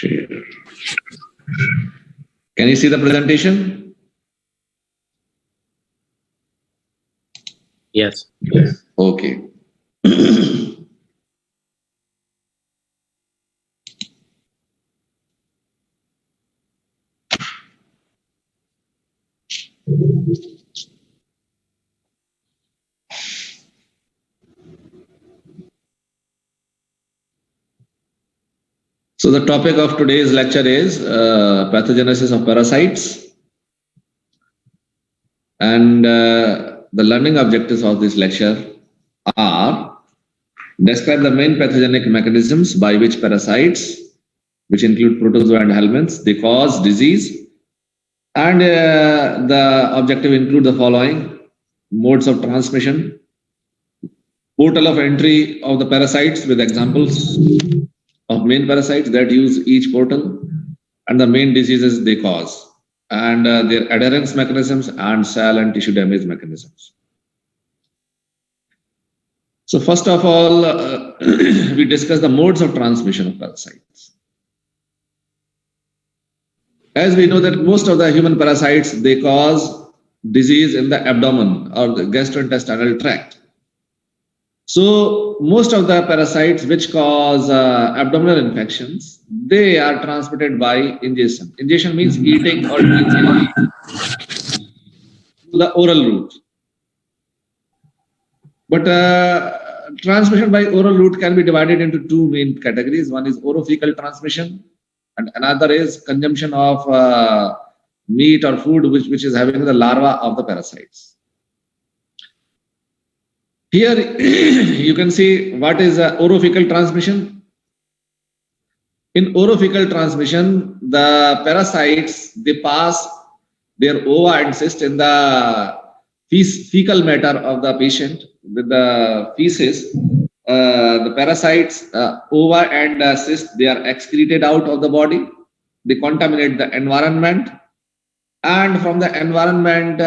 Share. Can you see the presentation? Yes. Okay. So the topic of today's lecture is pathogenesis of parasites, and the learning objectives of this lecture are: describe the main pathogenic mechanisms by which parasites, which include protozoa and helminths, they cause disease, and the objective include the following: modes of transmission, portal of entry of the parasites with examples of main parasites that use each portal, and the main diseases they cause, and their adherence mechanisms and cell and tissue damage mechanisms. So first of all, we discuss the modes of transmission of parasites. As we know that most of the human parasites, they cause disease in the abdomen or the gastrointestinal tract. So most of the parasites which cause abdominal infections, they are transmitted by ingestion. Ingestion means eating or drinking through the oral route. But transmission by oral route can be divided into two main categories. One is orofecal transmission, and another is consumption of meat or food which is having the larva of the parasites. Here you can see what is orofecal transmission. In orofecal transmission, the parasites, they pass their ova and cyst in the fecal matter of the patient with the feces. The parasites, ova and cyst, they are excreted out of the body. They contaminate the environment, and from the environment,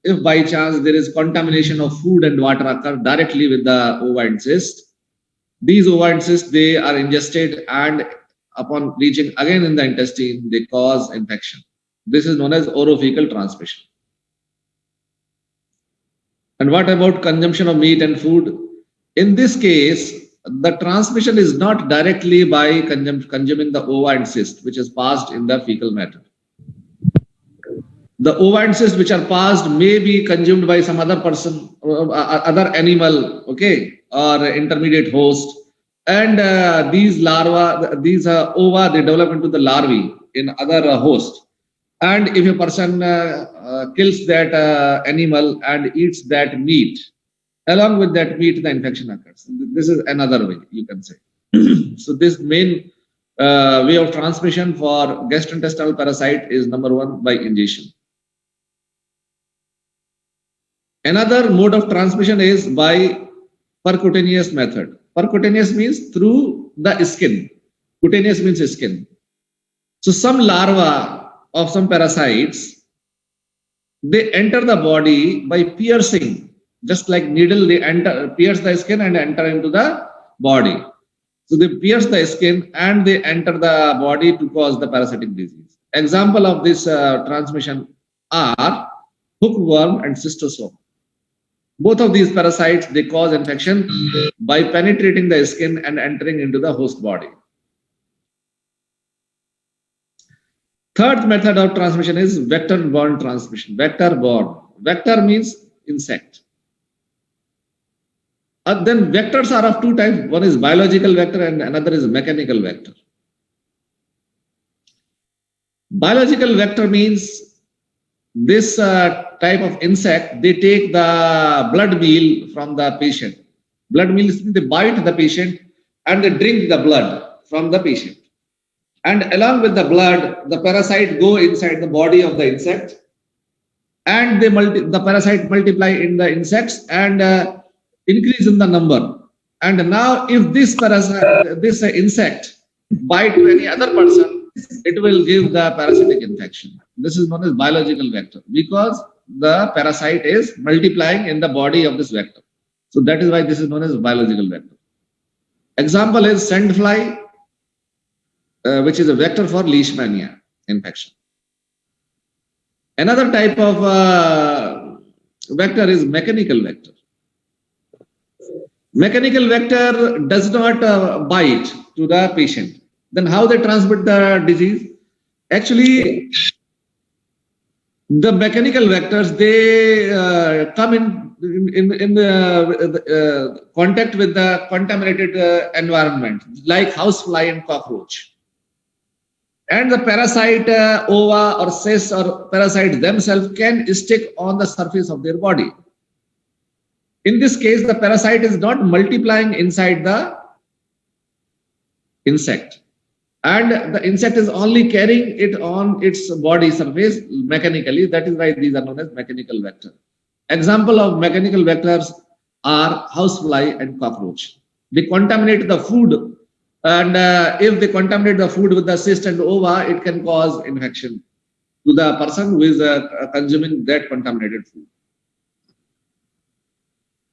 if by chance there is contamination of food and water occur directly with the ova and cyst, these ova and cyst, they are ingested, and upon reaching again in the intestine, they cause infection. This is known as orofecal transmission. And what about consumption of meat and food? In this case, the transmission is not directly by consuming the ova and cyst, which is passed in the fecal matter. The ova and cyst which are passed may be consumed by some other person, other animal, okay, or intermediate host. And these larvae, these ova, they develop into the larvae in other host. And if a person kills that animal and eats that meat, along with that meat, the infection occurs. This is another way you can say. So this main way of transmission for gastrointestinal parasite is number one, by ingestion. Another mode of transmission is by percutaneous method. Percutaneous means through the skin. Cutaneous means skin. So some larvae of some parasites, they enter the body by piercing, just like needle, they pierce the skin and enter into the body. So they pierce the skin and they enter the body to cause the parasitic disease. Example of this transmission are hookworm and schistosomes. Both of these parasites, they cause infection by penetrating the skin and entering into the host body. Third method of transmission is vector-borne transmission. Vector-borne. Vector means insect. Then vectors are of two types. One is biological vector and another is mechanical vector. Biological vector means this type of insect, they take the blood meal from the patient. Blood meal is they bite the patient and they drink the blood from the patient. And along with the blood, the parasite go inside the body of the insect, and the parasite multiply in the insects and increase in the number. And now if this parasite, this insect bite to any other person, it will give the parasitic infection. This is known as biological vector because the parasite is multiplying in the body of this vector. So that is why this is known as biological vector. Example is sandfly. which is a vector for Leishmania infection. Another type of vector is mechanical vector. Mechanical vector does not bite to the patient. Then how they transmit the disease? Actually, the mechanical vectors, they come in contact with the contaminated environment, like housefly and cockroach. And the parasite ova or cysts or parasites themselves can stick on the surface of their body. In this case, the parasite is not multiplying inside the insect, and the insect is only carrying it on its body surface mechanically. That is why these are known as mechanical vectors. Example of mechanical vectors are housefly and cockroach. They contaminate the food, and if they contaminate the food with the cyst and ova, it can cause infection to the person who is consuming that contaminated food.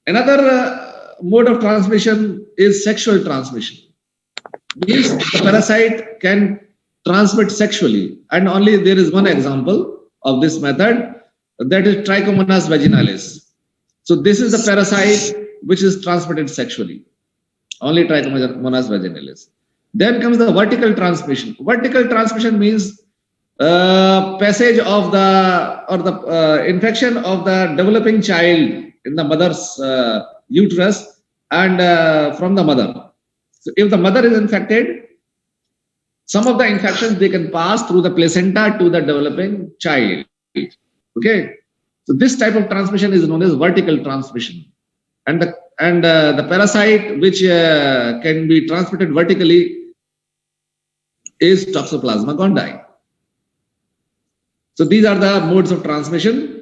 Another mode of transmission is sexual transmission. Means the parasite can transmit sexually, and only there is one example of this method, that is Trichomonas vaginalis. So this is the parasite which is transmitted sexually, only Trichomonas vaginalis. Then comes the vertical transmission. Vertical transmission means passage of the infection of the developing child in the mother's uterus and from the mother. So if the mother is infected, some of the infections they can pass through the placenta to the developing child. Okay, so this type of transmission is known as vertical transmission, and the parasite which can be transmitted vertically is Toxoplasma gondii. So these are the modes of transmission.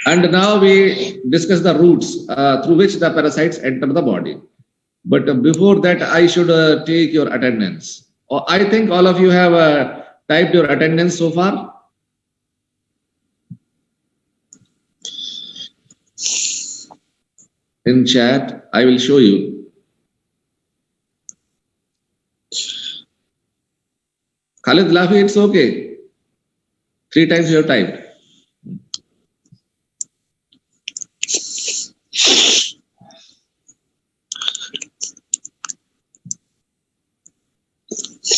And now we discuss the routes through which the parasites enter the body. But before that, I should take your attendance. I think all of you have typed your attendance so far. In chat, I will show you. Khalid Lafi, it's okay. 3 times you have typed.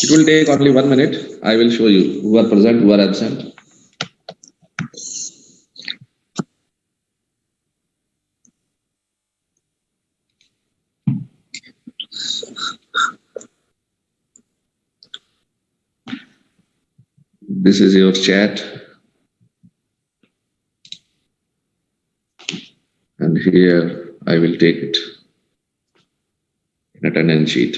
It will take only 1 minute. I will show you who are present, who are absent. This is your chat. And here I will take it in attendance sheet.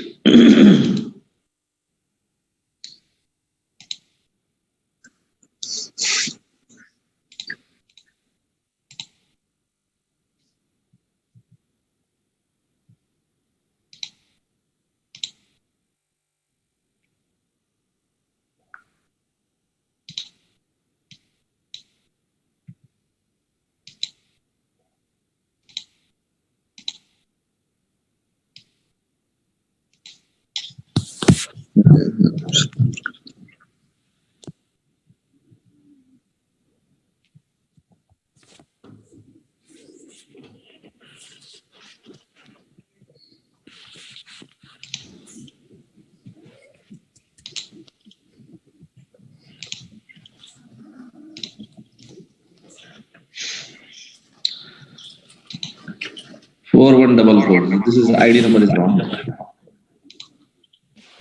Four one double four. This is ID number is wrong.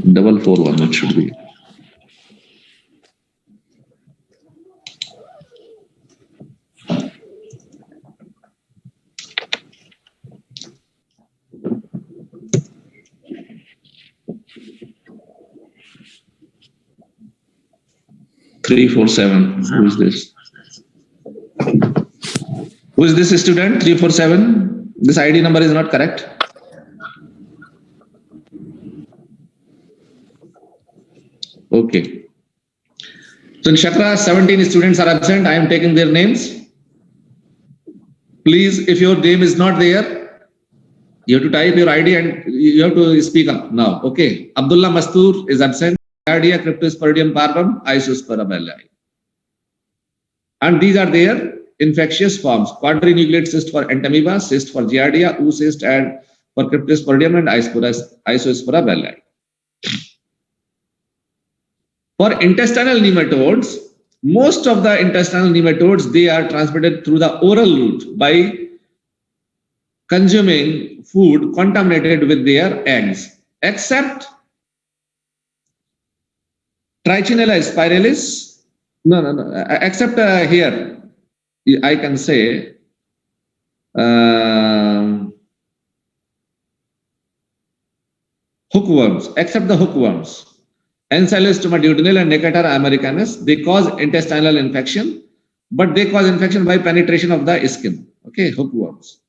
441 it should be. Three, 4, 7. Who is this? Who is this student? 3, 4, 7. This ID number is not correct. Okay. So in Chakra, 17 students are absent. I am taking their names. Please, if your name is not there, You have to type your ID and you have to speak up now. Okay. Abdullah Mastoor is absent. Giardia, Cryptosporidium parvum, Isospora belli. And these are their infectious forms. Quadrinucleate cyst for entamoeba, cyst for Giardia, oocyst and for Cryptosporidium and Isospora belli. For intestinal nematodes, most of the intestinal nematodes, they are transmitted through the oral route by consuming food contaminated with their eggs, except Trichinella spiralis. No, except here, I can say hookworms, except the hookworms. Ancylostoma duodenale and Necator americanus, they cause intestinal infection, but they cause infection by penetration of the skin. Okay, hookworms.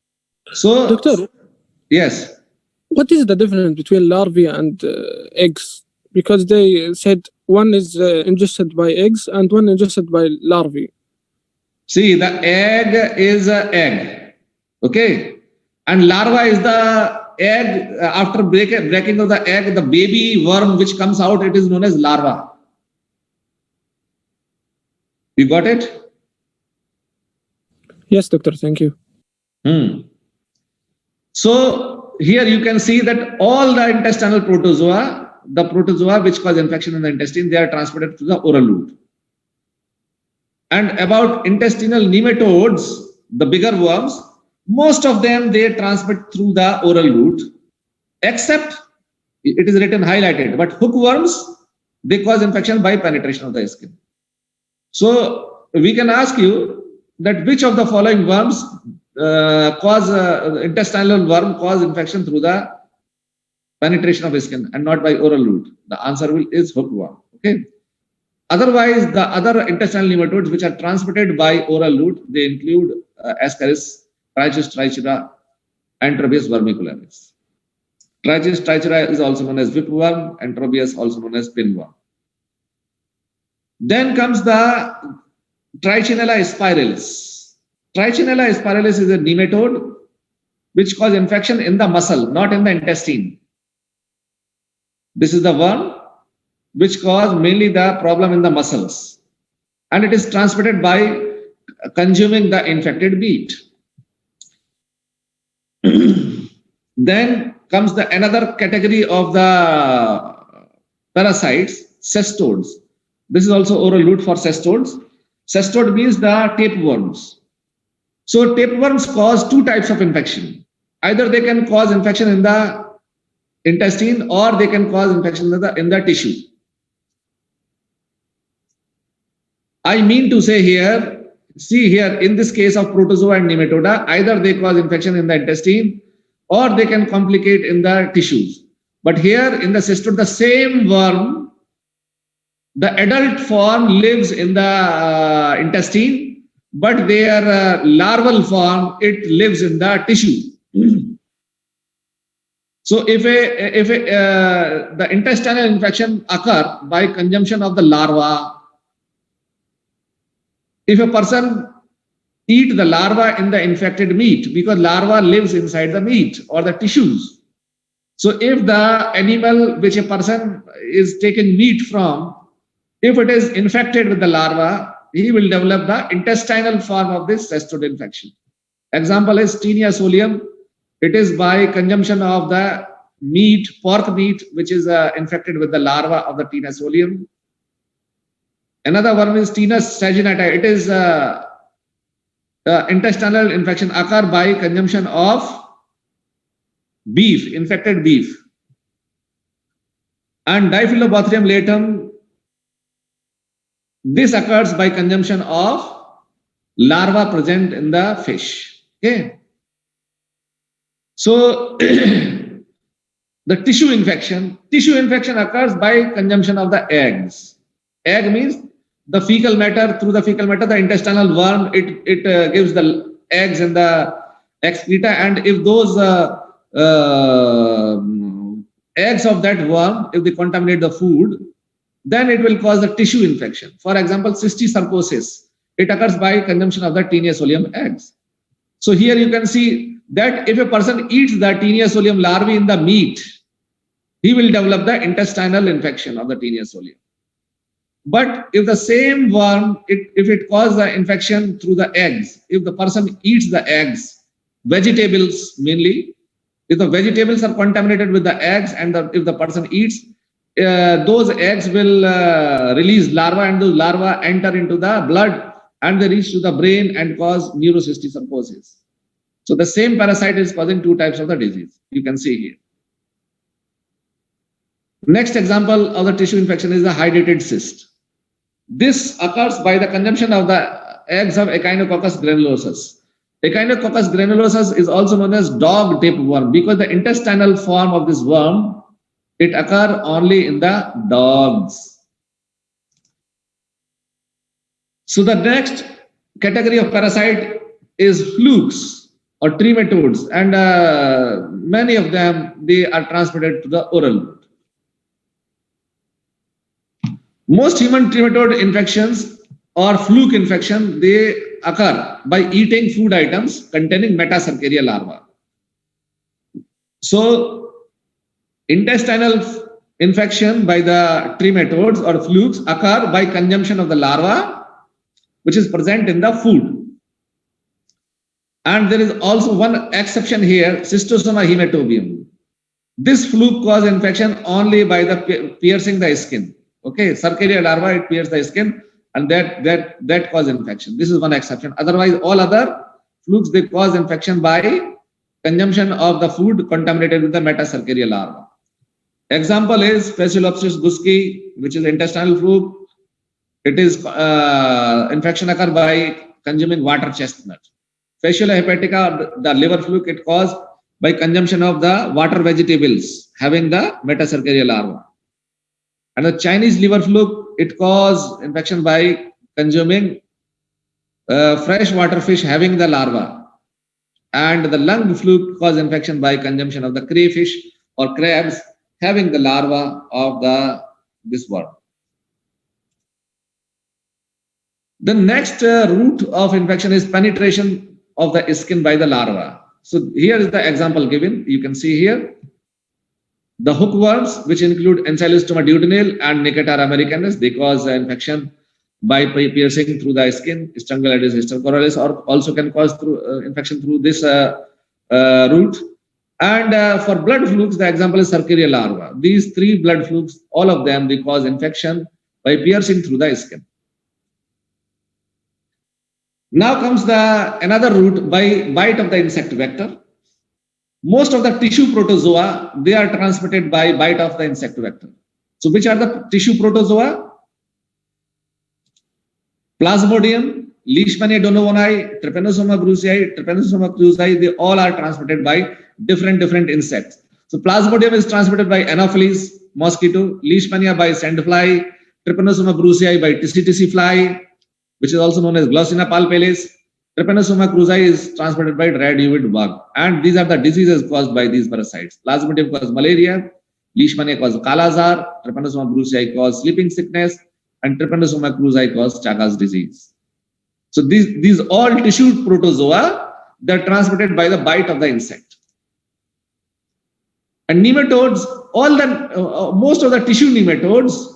So, Doctor, yes. What is the difference between larvae and eggs? Because they said one is ingested by eggs and one ingested by larvae. See, the egg is an egg, okay, and larva is the egg. After breaking of the egg, the baby worm which comes out, it is known as larva. You got it? Yes, doctor. Thank you. So here you can see that all the intestinal protozoa, the protozoa which cause infection in the intestine, they are transmitted through the oral route. And about intestinal nematodes, the bigger worms, most of them they transmit through the oral route, except it is written highlighted, but hookworms, they cause infection by penetration of the skin. So we can ask you that which of the following worms intestinal worm cause infection through the penetration of the skin and not by oral route? The answer is hookworm. Okay. Otherwise, the other intestinal nematodes which are transmitted by oral route, they include Ascaris, Trichis trichera, and Tropius vermicularis. Trichis trichera is also known as whipworm, and Tropius also known as pinworm. Then comes the Trichinella spiralis. Trichinella spiralis is a nematode which cause infection in the muscle, not in the intestine. This is the worm which cause mainly the problem in the muscles, and it is transmitted by consuming the infected meat. Then comes the another category of the parasites, cestodes. This is also oral route for cestodes. Cestode means the tapeworms. So tapeworms cause two types of infection. Either they can cause infection in the intestine or they can cause infection in the tissue. I mean to say here, see here in this case of protozoa and nematoda, either they cause infection in the intestine or they can complicate in the tissues. But here in the cestode, the same worm, the adult form lives in the intestine, but their larval form, it lives in the tissue. So if the intestinal infection occur by consumption of the larva, if a person eat the larva in the infected meat, because larva lives inside the meat or the tissues. So if the animal which a person is taking meat from, if it is infected with the larva, he will develop the intestinal form of this cestode infection. Example is Taenia solium. It is by consumption of the meat, pork meat, which is infected with the larva of the Taenia solium. Another one is Tinus saginata. It is intestinal infection occur by consumption of beef, infected beef. And Diphyllobothrium latum, this occurs by consumption of larva present in the fish. Okay. So the tissue infection occurs by consumption of the eggs. Egg means the fecal matter. Through the fecal matter, the intestinal worm, it gives the eggs in the excreta, and if those eggs of that worm, if they contaminate the food, then it will cause the tissue infection. For example, cysticercosis, it occurs by consumption of the Taenia solium eggs. So here you can see that if a person eats the Taenia solium larvae in the meat, he will develop the intestinal infection of the Taenia solium. But if the same worm, if it causes the infection through the eggs, if the person eats the eggs, vegetables mainly, if the vegetables are contaminated with the eggs and if the person eats, those eggs will release larvae, and those larvae enter into the blood and they reach to the brain and cause neurocysticercosis. So the same parasite is causing two types of the disease. You can see here. Next example of the tissue infection is the hydrated cyst. This occurs by the consumption of the eggs of Echinococcus granulosus. Echinococcus granulosus is also known as dog tapeworm because the intestinal form of this worm, it occurs only in the dogs. So the next category of parasite is flukes or trematodes, and many of them, they are transmitted to the oral route. Most human trematode infections or fluke infection, they occur by eating food items containing Metacercaria larva. So intestinal infection by the trematodes or flukes occur by consumption of the larva, which is present in the food. And there is also one exception here, Schistosoma hematobium. This fluke cause infection only by the piercing the skin. Okay, Cercaria larva, it pierces the skin, and that cause infection. This is one exception. Otherwise, all other flukes, they cause infection by consumption of the food contaminated with the Metacercaria larva. Example is Phaseolopsis guski, which is intestinal fluke. It is infection occur by consuming water chestnut. Fasciola hepatica, the liver fluke, it caused by consumption of the water vegetables having the Metacercaria larva. And the Chinese liver fluke, it caused infection by consuming freshwater fish having the larva. And the lung fluke caused infection by consumption of the crayfish or crabs having the larva of this worm. The next route of infection is penetration of the skin by the larva. So here is the example given. You can see here. The hookworms, which include Ancylostoma duodenale and Necator americanus, they cause infection by piercing through the skin. Strongyloides hystercoralis or also can cause infection through this route. And for blood flukes, the example is Cercaria larva. These three blood flukes, all of them, they cause infection by piercing through the skin. Now comes another route by bite of the insect vector. Most of the tissue protozoa, they are transmitted by bite of the insect vector. So which are the tissue protozoa? Plasmodium, Leishmania donovani, Trypanosoma brucei, Trypanosoma cruzi, they all are transmitted by different insects. So Plasmodium is transmitted by Anopheles mosquito, Leishmania by sandfly, Trypanosoma brucei by tsetse fly, which is also known as Glossina palpalis. Trypanosoma cruzi is transmitted by red-uvid bug. And these are the diseases caused by these parasites. Plasmodium causes malaria, Leishmania causes Kala-Azar, Trypanosoma brucei causes sleeping sickness, and Trypanosoma cruzi causes Chagas disease. So these all tissue protozoa, they are transmitted by the bite of the insect. And nematodes, most of the tissue nematodes,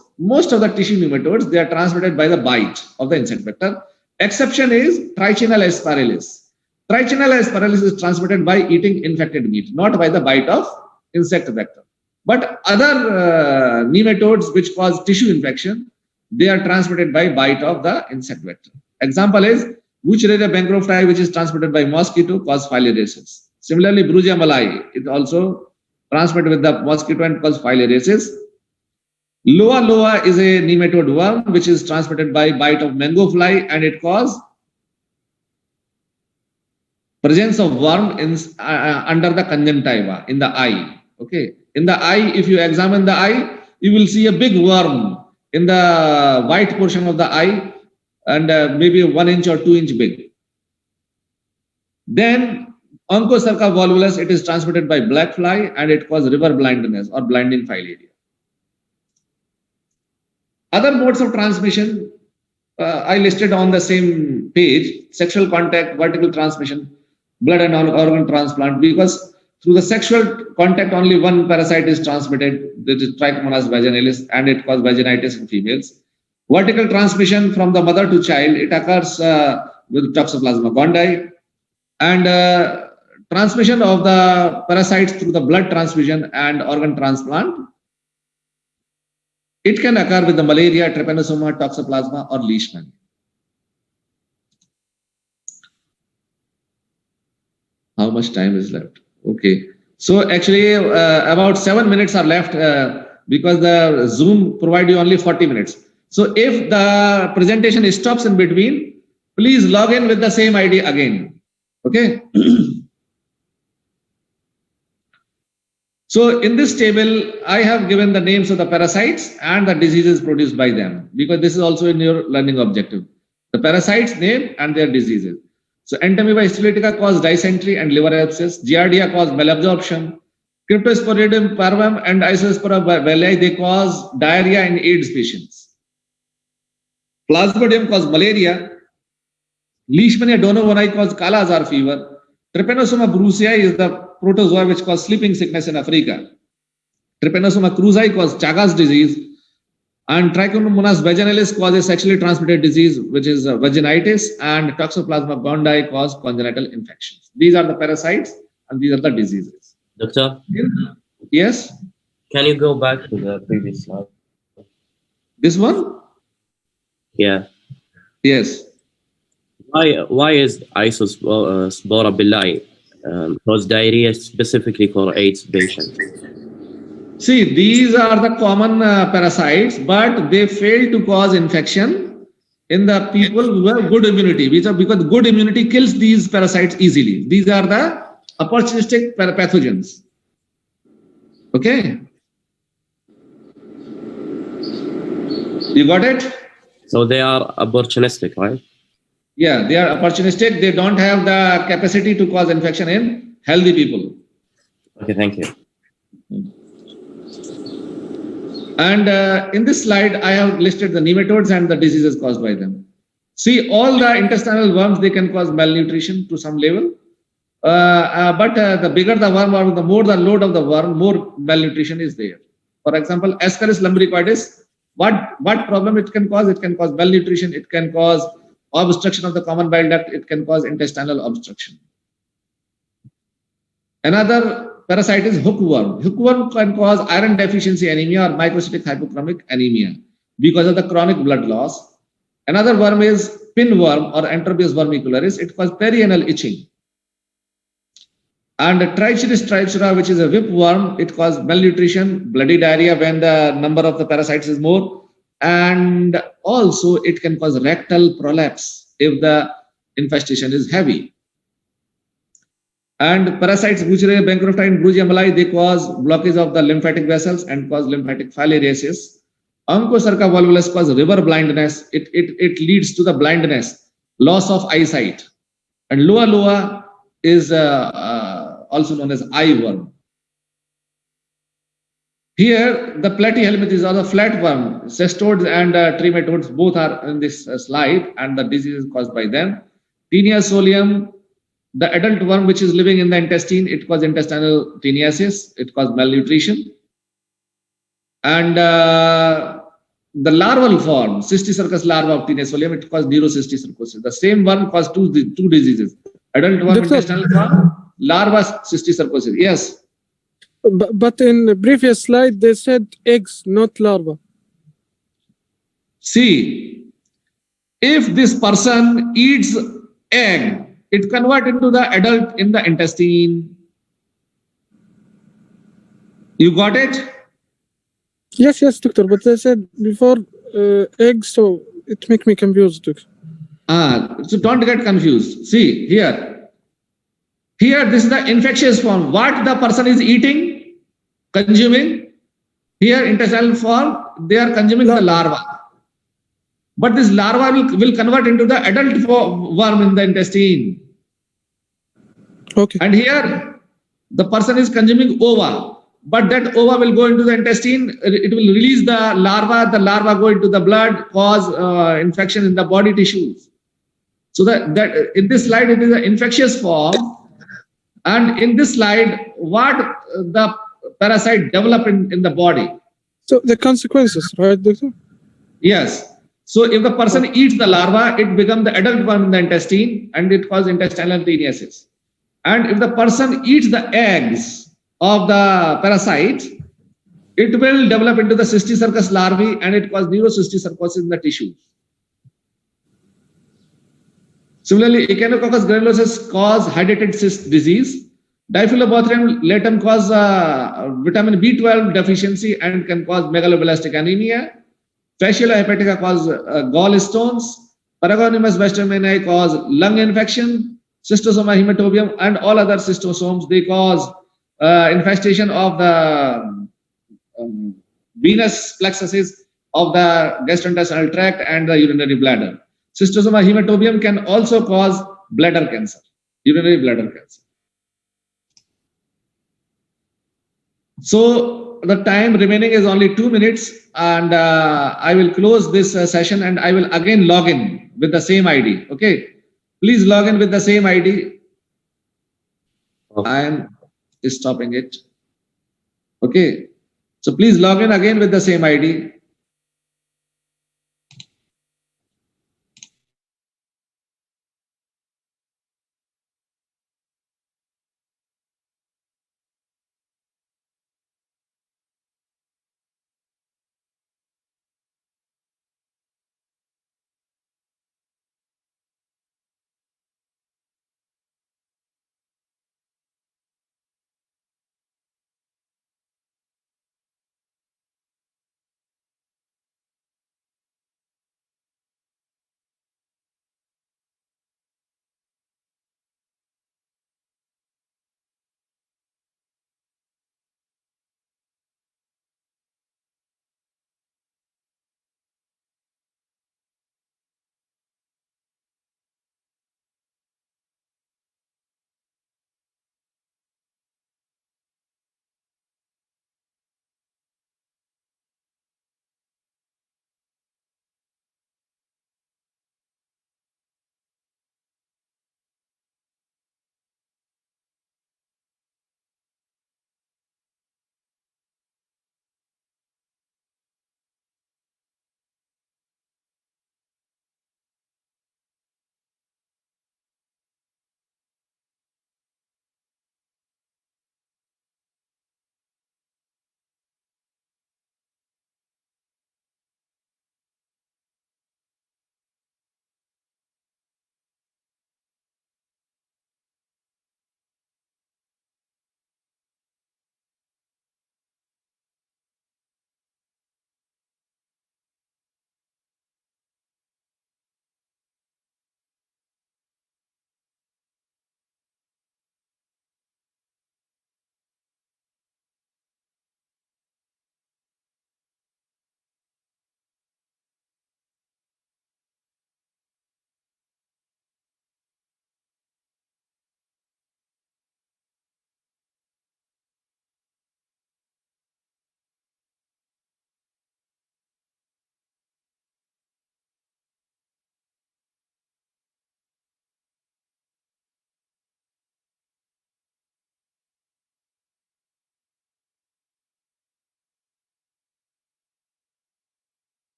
they are transmitted by the bite of the insect vector. Exception is Trichinella asparalis. Trichinella asparalis is transmitted by eating infected meat, not by the bite of insect vector. But other nematodes which cause tissue infection, they are transmitted by bite of the insect vector. Example is Wuchereria bancrofti, which is transmitted by mosquito, cause filariasis. Similarly, Brugia malai, it also transmitted with the mosquito and cause filariasis. Loa loa is a nematode worm which is transmitted by bite of mango fly, and it causes presence of worm under the conjunctiva in the eye. Okay, in the eye, if you examine the eye, you will see a big worm in the white portion of the eye, and maybe 1 inch or 2 inch big. Then Onchocerca volvulus, it is transmitted by black fly, and it causes river blindness or blinding filaria. Other modes of transmission I listed on the same page: sexual contact, vertical transmission, blood and organ transplant, because through the sexual contact only one parasite is transmitted, that is Trichomonas vaginalis, and it causes vaginitis in females. Vertical transmission from the mother to child, it occurs with Toxoplasma gondii, and transmission of the parasites through the blood transfusion and organ transplant. It can occur with the malaria, trypanosoma, Toxoplasma, or leishmania. How much time is left? Okay. So actually about 7 minutes are left because the Zoom provide you only 40 minutes. So if the presentation stops in between, please log in with the same ID again. Okay. So in this table, I have given the names of the parasites and the diseases produced by them, because this is also in your learning objective. The parasites name and their diseases. So Entamoeba histolytica cause dysentery and liver abscess. Giardia cause malabsorption. Cryptosporidium parvum and Isospora vallei, they cause diarrhea in AIDS patients. Plasmodium cause malaria. Leishmania donovani cause Kala Azar fever. Trypanosoma brucei is the protozoa which cause sleeping sickness in Africa. Trypanosoma cruzi cause Chagas disease. And Trichomonas vaginalis causes sexually transmitted disease, which is vaginitis, and Toxoplasma gondii cause congenital infections. These are the parasites and these are the diseases. Doctor? Yes? Can you go back to the previous slide? This one? Yeah. Yes. Why is Isospora vallei cause diarrhea specifically for AIDS patients? See, these are the common parasites, but they fail to cause infection in the people who have good immunity, because good immunity kills these parasites easily. These are the opportunistic pathogens. Okay. You got it? So they are opportunistic, right? Yeah, they are opportunistic. They don't have the capacity to cause infection in healthy people. Okay, thank you. And in this slide, I have listed the nematodes and the diseases caused by them. See, all the intestinal worms, they can cause malnutrition to some level. But the bigger the worm or the more the load of the worm, more malnutrition is there. For example, Ascaris lumbricoides, what problem it can cause? It can cause malnutrition, it can cause obstruction of the common bile duct, it can cause intestinal obstruction. Another parasite is hookworm. Hookworm can cause iron deficiency anemia or microcytic hypochromic anemia because of the chronic blood loss. Another worm is pinworm or Enterobius vermicularis. It causes perianal itching. And Trichuris trichura, which is a whipworm, it causes malnutrition, bloody diarrhea when the number of the parasites is more. And also it can cause rectal prolapse if the infestation is heavy. And parasites, Butyria bancrofti and Brugia malai, they cause blockage of the lymphatic vessels and cause lymphatic filariasis. Onchocerca volvulus cause river blindness. It leads to the blindness, loss of eyesight. And Lua lua is also known as eyeworm. Here, the platyhelminthes are the flatworm. Cestodes and trematodes both are in this slide, and the disease is caused by them. Tinea solium, the adult worm which is living in the intestine, it causes intestinal teniasis, it causes malnutrition. And the larval form, Cysticercus larva of Tinea solium, it causes neurocysticercosis. The same worm causes two diseases. Adult worm, intestinal form, larva, cysticercosis. Yes. But in the previous slide, they said eggs, not larva. See, if this person eats egg, it converts into the adult in the intestine. You got it? Yes, doctor. But they said before eggs, so it makes me confused, doctor. So don't get confused. See, here, this is the infectious form. What the person is eating, consuming. Here, intestinal form, they are consuming the larva. But this larva will convert into the adult worm in the intestine. Okay. And here, the person is consuming ova. But that ova will go into the intestine. It will release the larva. The larva go into the blood, cause infection in the body tissues. So that in this slide, it is an infectious form. And in this slide, what the parasite develop in the body? So the consequences, right, doctor? Yes. So if the person eats the larva, it becomes the adult worm in the intestine and it causes intestinal teniasis. And if the person eats the eggs of the parasite, it will develop into the cysticercus larvae and it causes neurocysticercosis in the tissues. Similarly, Echinococcus granulosus cause hydrated cyst disease. Diphyllobothrium latum cause vitamin B12 deficiency and can cause megaloblastic anemia. Fasciula hepatica cause gallstones. Paragonimus westermani cause lung infection. Cystosoma hematobium and all other cystosomes, they cause infestation of the venous plexuses of the gastrointestinal tract and the urinary bladder. Cystosoma hematobium can also cause bladder cancer, urinary bladder cancer. So the time remaining is only 2 minutes, and I will close this session and I will again log in with the same ID. Okay, please log in with the same ID. I am stopping it. Okay, so please log in again with the same ID.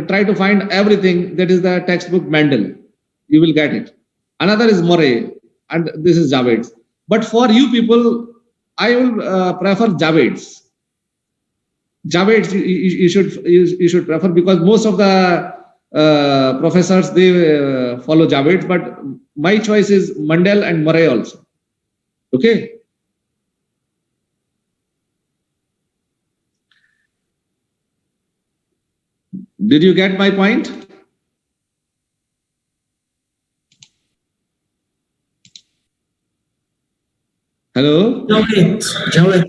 try to find everything that is the textbook Mendel. You will get it. Another is Murray, and this is Javeds. But for you people, I will prefer Javeds. Javeds you should prefer, because most of the professors, they follow Javeds, but my choice is Mendel and Murray also. Okay. Did you get my point? Hello? Jawed,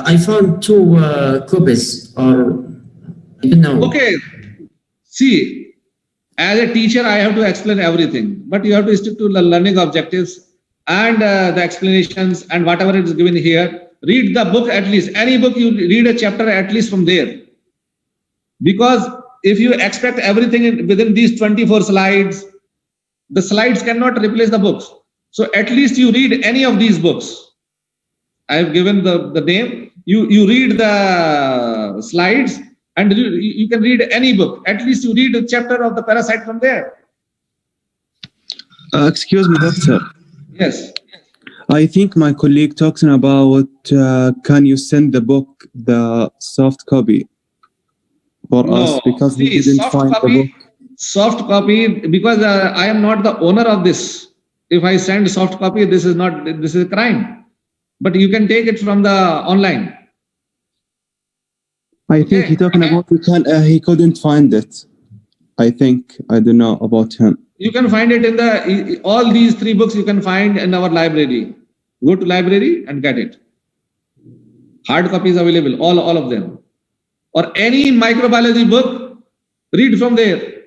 I found two copies, or I don't know. Okay. See, as a teacher, I have to explain everything, but you have to stick to the learning objectives and the explanations and whatever is given here. Read the book at least. Any book, you read a chapter at least from there. Because if you expect everything within these 24 slides, the slides cannot replace the books. So at least you read any of these books. I have given the name. You read the slides and you can read any book. At least you read a chapter of the parasite from there. Excuse me, doctor. Yes. I think my colleague talking about can you send the book, the soft copy for us, because we didn't find the book. Soft copy, because I am not the owner of this. If I send soft copy, this is a crime. But you can take it from the online. I think he talking about he couldn't find it. I think, I don't know about him. You can find it in all these 3 books you can find in our library. Go to library and get it. Hard copy is available, all of them. Or any microbiology book, read from there.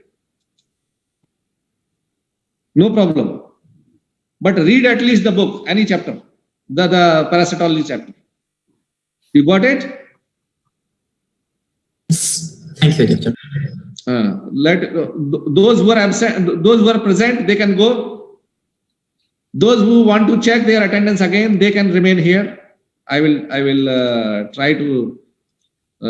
No problem. But read at least the book, any chapter, the parasitology chapter. You got it? Thank you, doctor. Let those who are absent, those who are present, they can go. Those who want to check their attendance again, they can remain here. I will try to